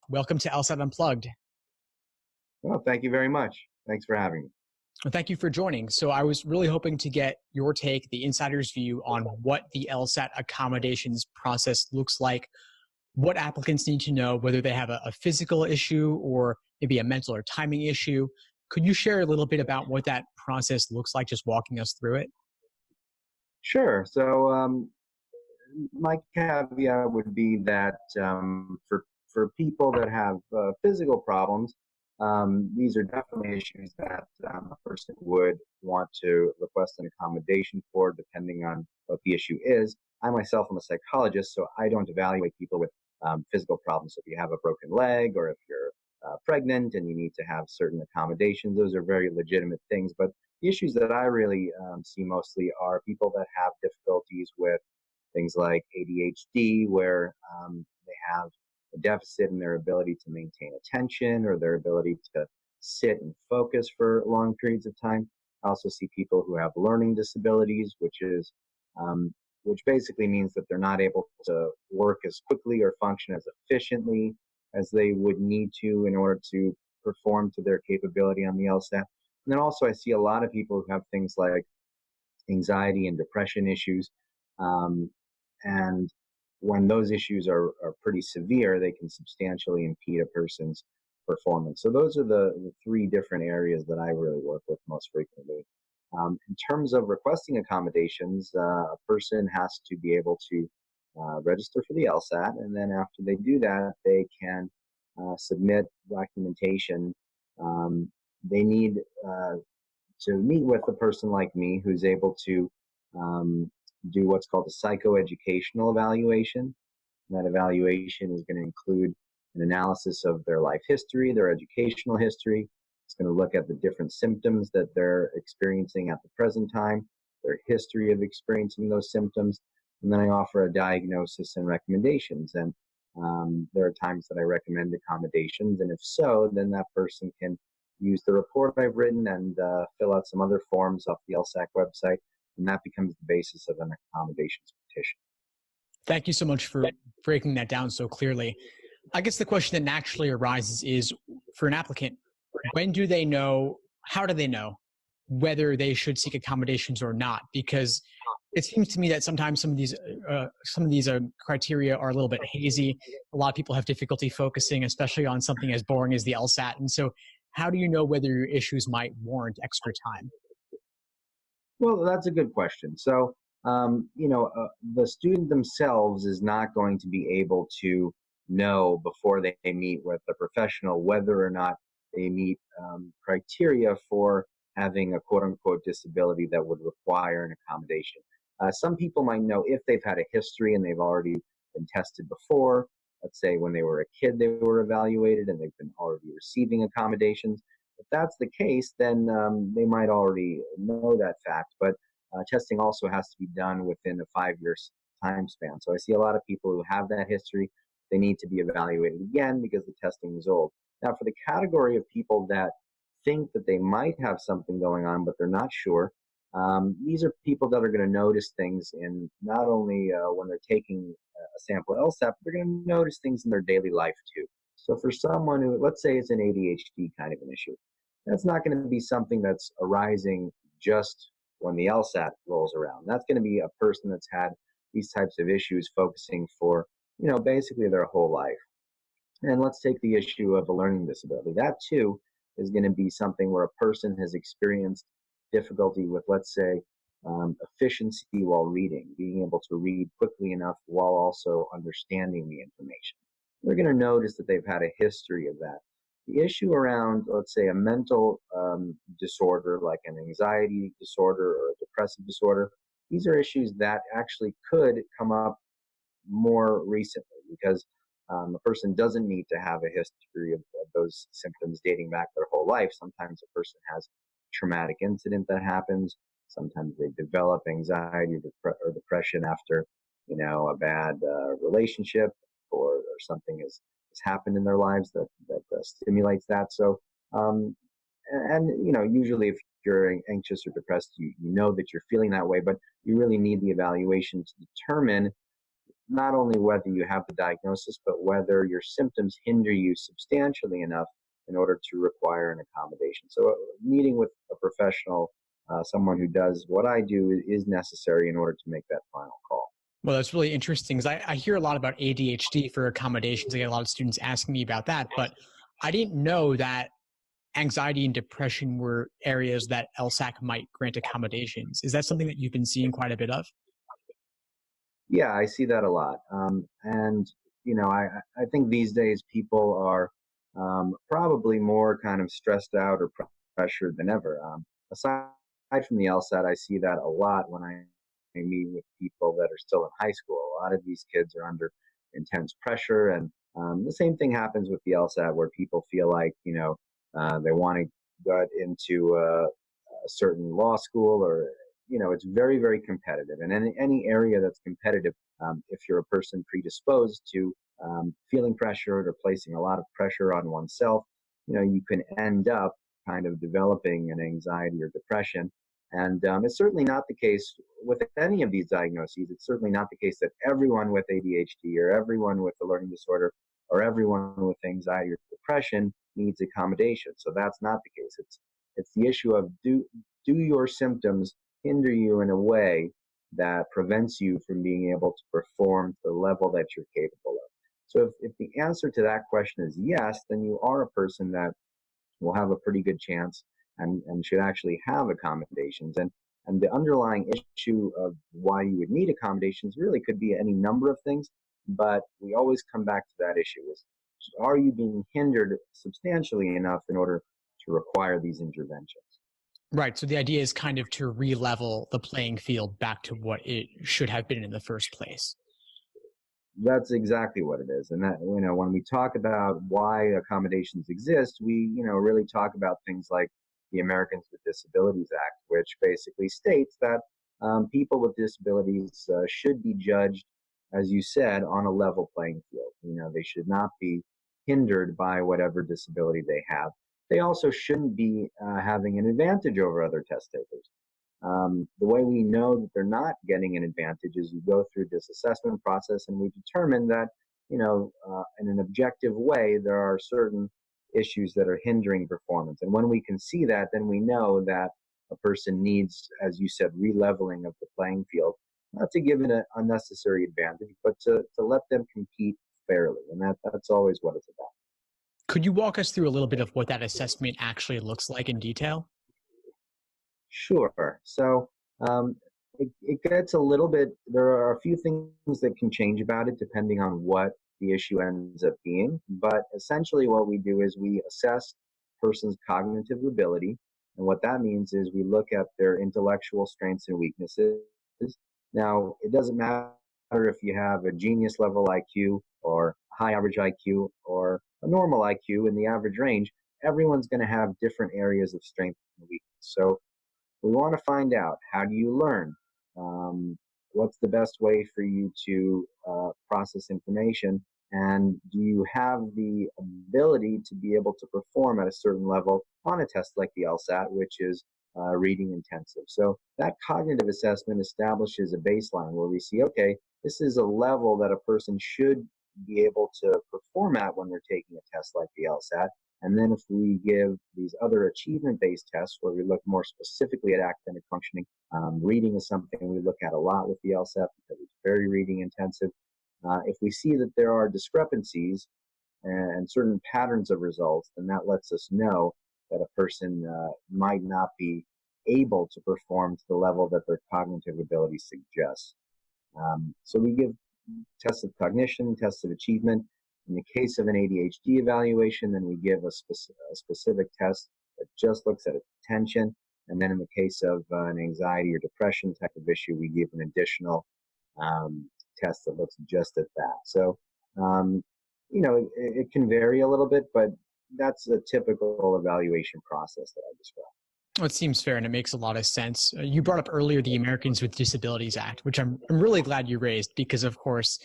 Welcome to LSAT Unplugged. Well, thank you very much. Thanks for having me. Well, thank you for joining. So I was really hoping to get your take, the insider's view on what the LSAT accommodations process looks like, what applicants need to know, whether they have a physical issue or maybe a mental or timing issue. Could you share a little bit about what that process looks like, just walking us through it? Sure. My caveat would be that for people that have physical problems, these are definitely issues that a person would want to request an accommodation for, depending on what the issue is. I myself am a psychologist, so I don't evaluate people with physical problems. So if you have a broken leg or if you're pregnant and you need to have certain accommodations, those are very legitimate things. But the issues that I really see mostly are people that have difficulties with things like ADHD, where they have a deficit in their ability to maintain attention or their ability to sit and focus for long periods of time. I also see people who have learning disabilities, which basically means that they're not able to work as quickly or function as efficiently as they would need to in order to perform to their capability on the LSAT. And then also I see a lot of people who have things like anxiety and depression issues. And when those issues are pretty severe, they can substantially impede a person's performance. So those are the three different areas that I really work with most frequently. In terms of requesting accommodations, a person has to be able to register for the LSAT, and then after they do that, they can submit documentation. They need to meet with a person like me who's able to do what's called a psychoeducational evaluation. And that evaluation is going to include an analysis of their life history, their educational history. It's going to look at the different symptoms that they're experiencing at the present time, their history of experiencing those symptoms, and then I offer a diagnosis and recommendations. And there are times that I recommend accommodations, and if so, then that person can use the report I've written and fill out some other forms off the LSAC website, and that becomes the basis of an accommodations petition. Thank you so much for breaking that down so clearly. I guess the question that naturally arises is, for an applicant, when do they know, how do they know whether they should seek accommodations or not? Because it seems to me that sometimes some of these criteria are a little bit hazy. A lot of people have difficulty focusing, especially on something as boring as the LSAT. And so how do you know whether your issues might warrant extra time? Well, that's a good question. The student themselves is not going to be able to know before they meet with a professional whether or not they meet criteria for having a quote-unquote disability that would require an accommodation. Some people might know if they've had a history and they've already been tested before. Let's say when they were a kid, they were evaluated and they've been already receiving accommodations. If that's the case, then they might already know that fact. But testing also has to be done within a 5-year time span. So I see a lot of people who have that history. They need to be evaluated again because the testing is old. Now, for the category of people that think that they might have something going on, but they're not sure, these are people that are going to notice things in not only when they're taking a sample LSAT, but they're going to notice things in their daily life too. So for someone who, let's say it's an ADHD kind of an issue, that's not going to be something that's arising just when the LSAT rolls around. That's going to be a person that's had these types of issues focusing for, basically their whole life. And let's take the issue of a learning disability. That too is going to be something where a person has experienced difficulty with, let's say, efficiency while reading, being able to read quickly enough while also understanding the information. They're going to notice that they've had a history of that. The issue around, let's say, a mental disorder like an anxiety disorder or a depressive disorder, these are issues that actually could come up more recently because a person doesn't need to have a history of those symptoms dating back their whole life. Sometimes a person has a traumatic incident that happens. Sometimes they develop anxiety or depression after, a bad relationship or something has happened in their lives that stimulates that. So, usually if you're anxious or depressed, you know that you're feeling that way, but you really need the evaluation to determine not only whether you have the diagnosis, but whether your symptoms hinder you substantially enough in order to require an accommodation. So meeting with a professional, someone who does what I do, is necessary in order to make that final call. Well, that's really interesting because I hear a lot about ADHD for accommodations. I get a lot of students asking me about that, but I didn't know that anxiety and depression were areas that LSAC might grant accommodations. Is that something that you've been seeing quite a bit of? Yeah, I see that a lot. And, I think these days people are probably more kind of stressed out or pressured than ever. Aside from the LSAT, I see that a lot when I meet with people that are still in high school. A lot of these kids are under intense pressure. And the same thing happens with the LSAT, where people feel like, they want to get into a certain law school, or it's very, very competitive. And in any area that's competitive, if you're a person predisposed to feeling pressured or placing a lot of pressure on oneself, you can end up kind of developing an anxiety or depression. And it's certainly not the case with any of these diagnoses. It's certainly not the case that everyone with ADHD or everyone with a learning disorder or everyone with anxiety or depression needs accommodation. So that's not the case. It's the issue of, do your symptoms hinder you in a way that prevents you from being able to perform to the level that you're capable of. So if the answer to that question is yes, then you are a person that will have a pretty good chance and should actually have accommodations. And the underlying issue of why you would need accommodations really could be any number of things, but we always come back to that issue: is, are you being hindered substantially enough in order to require these interventions? Right. So the idea is kind of to re-level the playing field back to what it should have been in the first place. That's exactly what it is. And that, when we talk about why accommodations exist, we, really talk about things like the Americans with Disabilities Act, which basically states that people with disabilities should be judged, as you said, on a level playing field. They should not be hindered by whatever disability they have. They also shouldn't be having an advantage over other test takers. The way we know that they're not getting an advantage is we go through this assessment process and we determine that, in an objective way, there are certain issues that are hindering performance. And when we can see that, then we know that a person needs, as you said, re-leveling of the playing field, not to give it an unnecessary advantage, but to let them compete fairly. And that's always what it's about. Could you walk us through a little bit of what that assessment actually looks like in detail? Sure. So it gets a little bit, there are a few things that can change about it depending on what the issue ends up being. But essentially what we do is we assess a person's cognitive ability. And what that means is we look at their intellectual strengths and weaknesses. Now, it doesn't matter if you have a genius level IQ or high average IQ or a normal IQ in the average range. Everyone's going to have different areas of strength and weakness. So we want to find out, how do you learn? What's the best way for you to process information? And do you have the ability to be able to perform at a certain level on a test like the LSAT, which is reading intensive? So that cognitive assessment establishes a baseline where we see, okay, this is a level that a person should be able to perform at when they're taking a test like the LSAT. And then if we give these other achievement-based tests where we look more specifically at academic functioning, reading is something we look at a lot with the LSAT because it's very reading intensive. If we see that there are discrepancies and certain patterns of results, then that lets us know that a person might not be able to perform to the level that their cognitive ability suggests. So we give tests of cognition, tests of achievement. In the case of an ADHD evaluation, then we give a specific test that just looks at attention. And then in the case of an anxiety or depression type of issue, we give an additional test that looks just at that. So, it can vary a little bit, but that's a typical evaluation process that I described. Well, it seems fair and it makes a lot of sense. You brought up earlier the Americans with Disabilities Act, which I'm really glad you raised because, of course,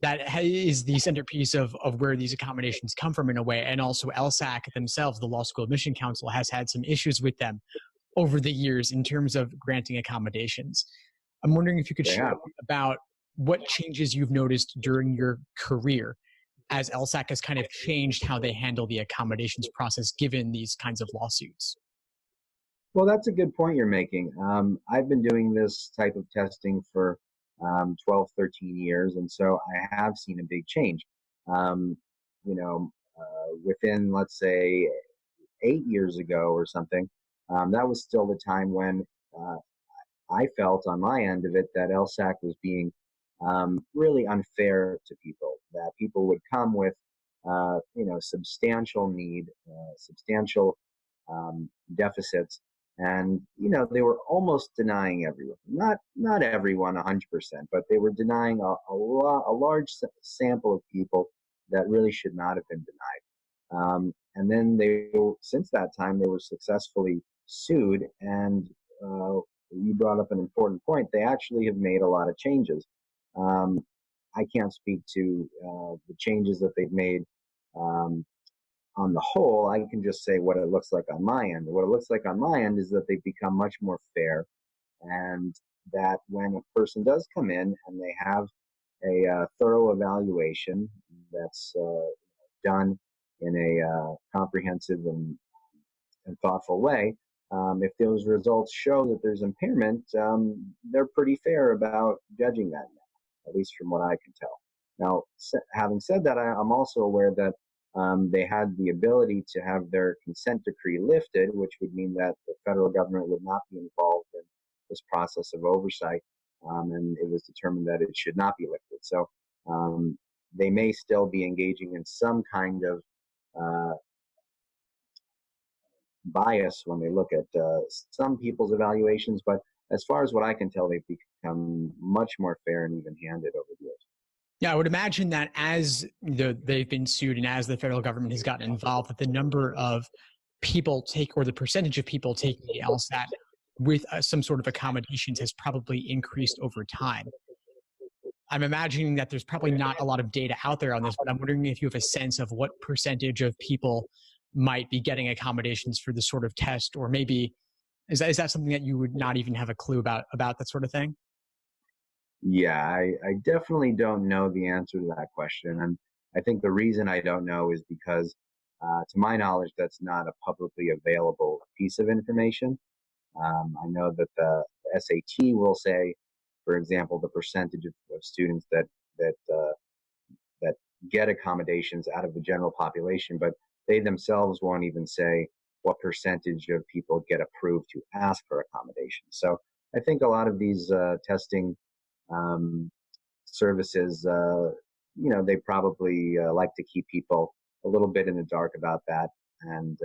that is the centerpiece of where these accommodations come from in a way. And also LSAC themselves, the Law School Admission Council, has had some issues with them over the years in terms of granting accommodations. I'm wondering if you could share about what changes you've noticed during your career as LSAC has kind of changed how they handle the accommodations process given these kinds of lawsuits. Well, that's a good point you're making. I've been doing this type of testing for 12, 13 years, and so I have seen a big change. Um, Within, let's say, 8 years ago or something, that was still the time when uh, I felt on my end of it that LSAC was being really unfair to people, that people would come with, substantial need, substantial deficits. And, they were almost denying everyone, not everyone 100%, but they were denying a large sample of people that really should not have been denied. And then since that time, they were successfully sued. And you brought up an important point. They actually have made a lot of changes. Um, I can't speak to the changes that they've made um, on the whole. I can just say what it looks like on my end. What it looks like on my end is that they've become much more fair, and that when a person does come in and they have a thorough evaluation that's done in a comprehensive and thoughtful way, if those results show that there's impairment, they're pretty fair about judging that now, at least from what I can tell. Now, having said that, I'm also aware that they had the ability to have their consent decree lifted, which would mean that the federal government would not be involved in this process of oversight, and it was determined that it should not be lifted. So they may still be engaging in some kind of uh, bias when they look at some people's evaluations, but as far as what I can tell, they've become much more fair and even-handed over the years. Yeah, I would imagine that as they've been sued and as the federal government has gotten involved, that the number of people take or the percentage of people taking the LSAT with some sort of accommodations has probably increased over time. I'm imagining that there's probably not a lot of data out there on this, but I'm wondering if you have a sense of what percentage of people might be getting accommodations for this sort of test, or maybe is that something that you would not even have a clue about that sort of thing? Yeah, I definitely don't know the answer to that question. And I think the reason I don't know is because, to my knowledge, that's not a publicly available piece of information. I know that the SAT will say, for example, the percentage of students that that get accommodations out of the general population, but they themselves won't even say what percentage of people get approved to ask for accommodations. So I think a lot of these testing um, services, they probably like to keep people a little bit in the dark about that, and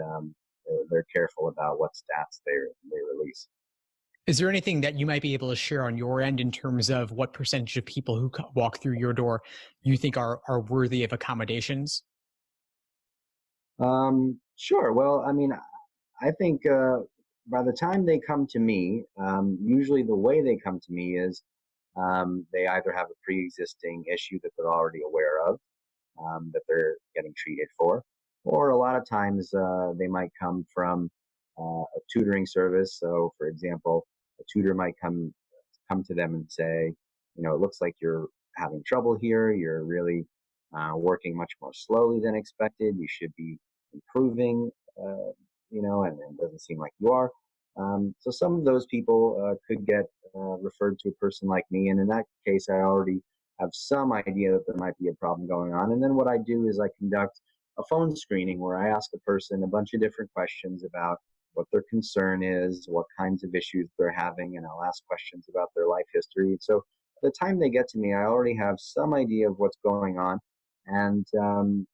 they're careful about what stats they release. Is there anything that you might be able to share on your end in terms of what percentage of people who walk through your door you think are worthy of accommodations? Sure. Well, I mean, I think by the time they come to me, usually the way they come to me is they either have a pre-existing issue that they're already aware of, that they're getting treated for, or a lot of times they might come from a tutoring service. So, for example, a tutor might come to them and say, it looks like you're having trouble here. You're really working much more slowly than expected. You should be improving, and it doesn't seem like you are. So some of those people could get referred to a person like me, and in that case, I already have some idea that there might be a problem going on. And then what I do is I conduct a phone screening where I ask a person a bunch of different questions about what their concern is, what kinds of issues they're having, and I'll ask questions about their life history. So by the time they get to me, I already have some idea of what's going on. And, and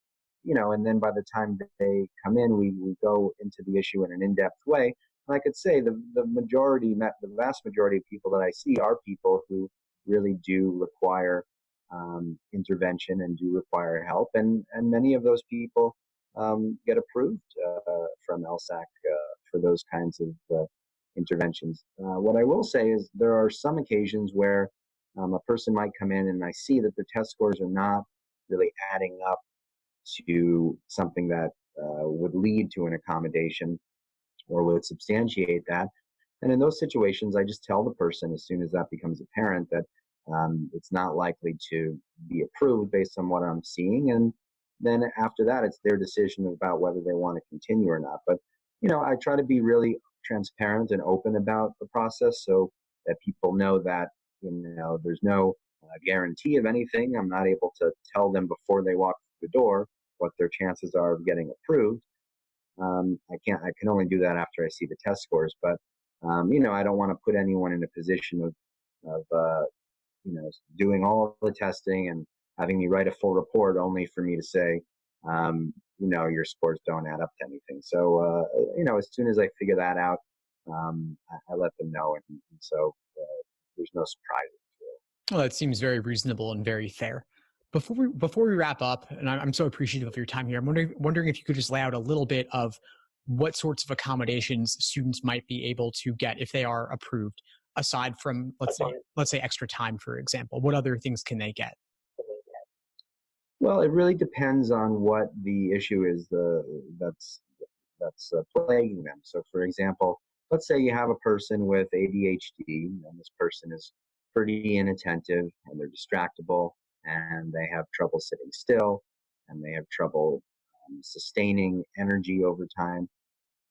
then by the time they come in, we go into the issue in an in-depth way. And I could say the vast majority of people that I see are people who really do require intervention and do require help. And many of those people get approved from LSAC for those kinds of interventions. What I will say is there are some occasions where a person might come in and I see that their test scores are not really adding up to something that would lead to an accommodation or would substantiate that. And in those situations, I just tell the person as soon as that becomes apparent that it's not likely to be approved based on what I'm seeing. And then after that, it's their decision about whether they want to continue or not. But, I try to be really transparent and open about the process so that people know that, there's no guarantee of anything. I'm not able to tell them before they walk through the door what their chances are of getting approved. I can only do that after I see the test scores. But, I don't want to put anyone in a position of doing all of the testing and having me write a full report only for me to say, your scores don't add up to anything. So, as soon as I figure that out, I let them know. And so there's no surprises. Well, that seems very reasonable and very fair. Before we wrap up, and I'm so appreciative of your time here, I'm wondering if you could just lay out a little bit of what sorts of accommodations students might be able to get if they are approved, aside from let's say extra time, for example. What other things can they get? Well, it really depends on what the issue is that's plaguing them. So, for example, let's say you have a person with ADHD, and this person is pretty inattentive, and they're distractible, and they have trouble sitting still, and they have trouble sustaining energy over time.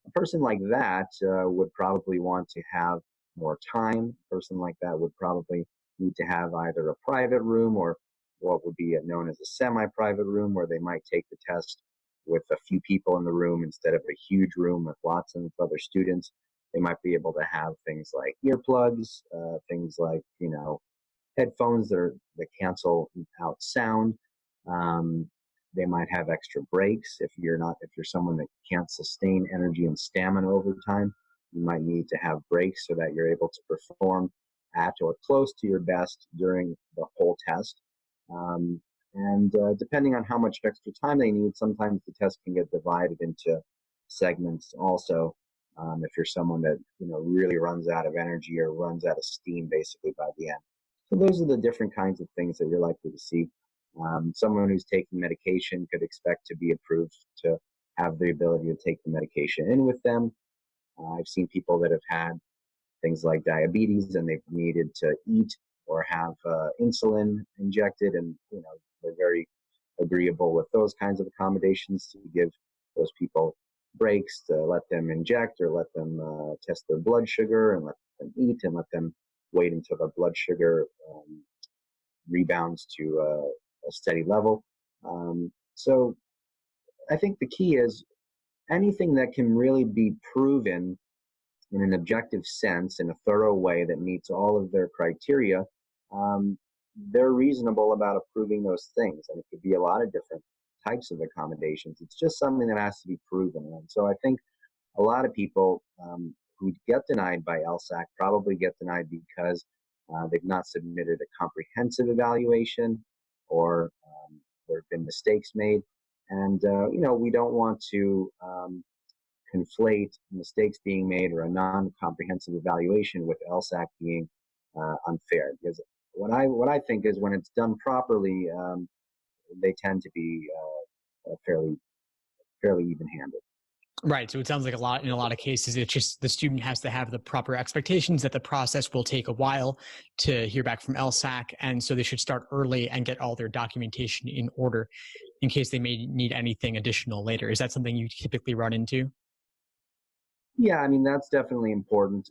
A person like that would probably want to have more time. A person like that would probably need to have either a private room or what would be known as a semi-private room, where they might take the test with a few people in the room instead of a huge room with lots of other students. They might be able to have things like earplugs, things like headphones that cancel out sound. Um, they might have extra breaks if you're someone that can't sustain energy and stamina over time. You might need to have breaks so that you're able to perform at or close to your best during the whole test. And depending on how much extra time they need, sometimes the test can get divided into segments also. If you're someone that really runs out of energy or runs out of steam basically by the end. So those are the different kinds of things that you're likely to see. Someone who's taking medication could expect to be approved to have the ability to take the medication in with them. I've seen people that have had things like diabetes and they've needed to eat or have insulin injected, and they're very agreeable with those kinds of accommodations to give those people breaks to let them inject or let them test their blood sugar and let them eat and let them wait until their blood sugar rebounds to a steady level. So I think the key is anything that can really be proven in an objective sense, in a thorough way that meets all of their criteria, they're reasonable about approving those things. And it could be a lot of different types of accommodations. It's just something that has to be proven. And so I think a lot of people who get denied by LSAC probably get denied because they've not submitted a comprehensive evaluation, or there have been mistakes made. And, we don't want to conflate mistakes being made or a non-comprehensive evaluation with LSAC being unfair. Because what I think is when it's done properly, they tend to be fairly even-handed. Right. So it sounds like in a lot of cases, it's just the student has to have the proper expectations that the process will take a while to hear back from LSAC. And so they should start early and get all their documentation in order in case they may need anything additional later. Is that something you typically run into? Yeah, I mean, that's definitely important.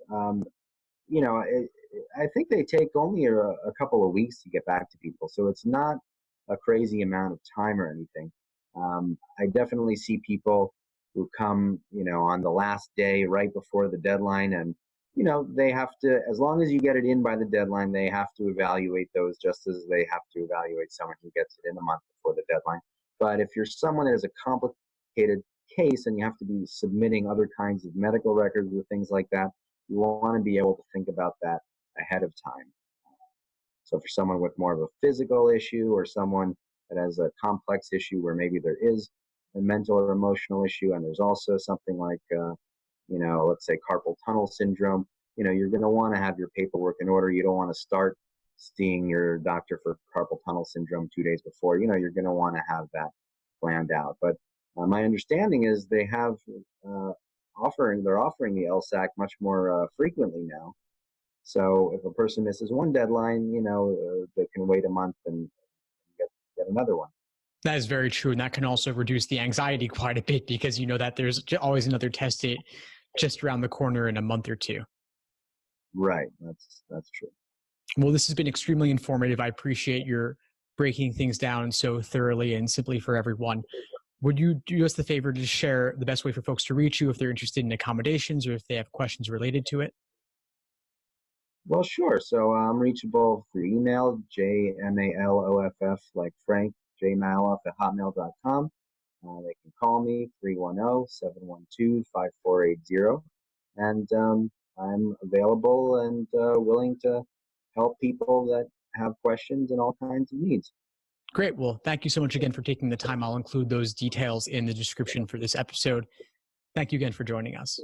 I think they take only a couple of weeks to get back to people. So it's not a crazy amount of time or anything. I definitely see people who come, on the last day right before the deadline. And, they have to, as long as you get it in by the deadline, they have to evaluate those just as they have to evaluate someone who gets it in a month before the deadline. But if you're someone that has a complicated case and you have to be submitting other kinds of medical records or things like that, you want to be able to think about that ahead of time. So for someone with more of a physical issue or someone that has a complex issue where maybe there is a mental or emotional issue, and there's also something like, let's say carpal tunnel syndrome, you're going to want to have your paperwork in order. You don't want to start seeing your doctor for carpal tunnel syndrome 2 days before. You're going to want to have that planned out. But my understanding is they have they're offering the LSAC much more frequently now. So if a person misses one deadline, they can wait a month and get another one. That is very true. And that can also reduce the anxiety quite a bit because you know that there's always another test date just around the corner in a month or two. Right. That's true. Well, this has been extremely informative. I appreciate your breaking things down so thoroughly and simply for everyone. Would you do us the favor to share the best way for folks to reach you if they're interested in accommodations or if they have questions related to it? Well, sure. So I'm reachable through email, JMALOFF, like Frank, jmaloff@hotmail.com. They can call me, 310-712-5480. And I'm available and willing to help people that have questions and all kinds of needs. Great. Well, thank you so much again for taking the time. I'll include those details in the description for this episode. Thank you again for joining us.